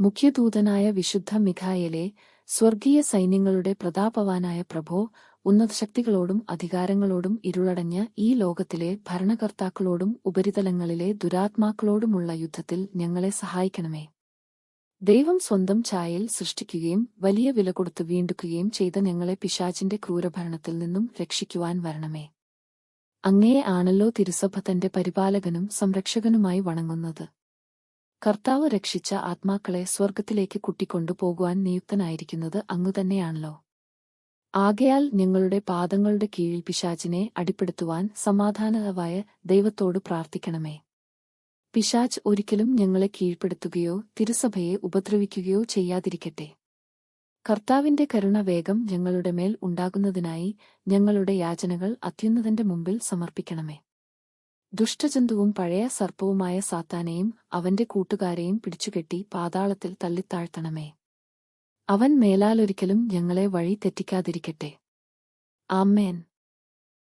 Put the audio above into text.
മുഖ്യദൂതനായ വിശുദ്ധ മിഖായേലേ, സ്വർഗീയ സൈന്യങ്ങളുടെ പ്രതാപവാനായ പ്രഭോ, ഉന്നതശക്തികളോടും അധികാരങ്ങളോടും ഇരുളടഞ്ഞ ഈ ലോകത്തിലെ ഭരണകർത്താക്കളോടും ഉപരിതലങ്ങളിലെ ദുരാത്മാക്കളോടുമുള്ള യുദ്ധത്തിൽ ഞങ്ങളെ സഹായിക്കണമേ. ദൈവം സ്വന്തം ഛായയിൽ സൃഷ്ടിക്കുകയും വലിയ വില കൊടുത്ത് വീണ്ടെടുക്കുകയും ചെയ്ത ഞങ്ങളെ പിശാചിന്റെ ക്രൂരഭരണത്തിൽ നിന്നും രക്ഷിക്കുവാൻ വരണമേ. അങ്ങയെ ആണല്ലോ തിരുസഭ തന്റെ പരിപാലകനും സംരക്ഷകനുമായി വണങ്ങുന്നത്. കർത്താവ് രക്ഷിച്ച ആത്മാക്കളെ സ്വർഗത്തിലേക്ക് കൂട്ടിക്കൊണ്ടു പോകുവാൻ നിയുക്തനായിരിക്കുന്നത് അങ്ങുതന്നെയാണല്ലോ. ആകയാൽ ഞങ്ങളുടെ പാദങ്ങളുടെ കീഴിൽ പിശാചിനെ അടിപ്പെടുത്തുവാൻ സമാധാനവായ ദൈവത്തോട് പ്രാർത്ഥിക്കണമേ. പിശാച് ഒരിക്കലും ഞങ്ങളെ കീഴ്പ്പെടുത്തുകയോ തിരുസഭയെ ഉപദ്രവിക്കുകയോ ചെയ്യാതിരിക്കട്ടെ. കർത്താവിന്റെ കരുണ വേഗം ഞങ്ങളുടെ മേൽ ഉണ്ടാകുന്നതിനായി ഞങ്ങളുടെ യാചനകൾ അത്യുന്നതന്റെ മുമ്പിൽ സമർപ്പിക്കണമേ. ദുഷ്ടജന്തുവും പഴയ സർപ്പവുമായ സാത്താനെയും അവന്റെ കൂട്ടുകാരെയും പിടിച്ചുകെട്ടി പാതാളത്തിൽ തള്ളിത്താഴ്ത്തണമേ. അവൻ മേലാലൊരിക്കലും ഞങ്ങളെ വഴി തെറ്റിക്കാതിരിക്കട്ടെ. ആമേൻ.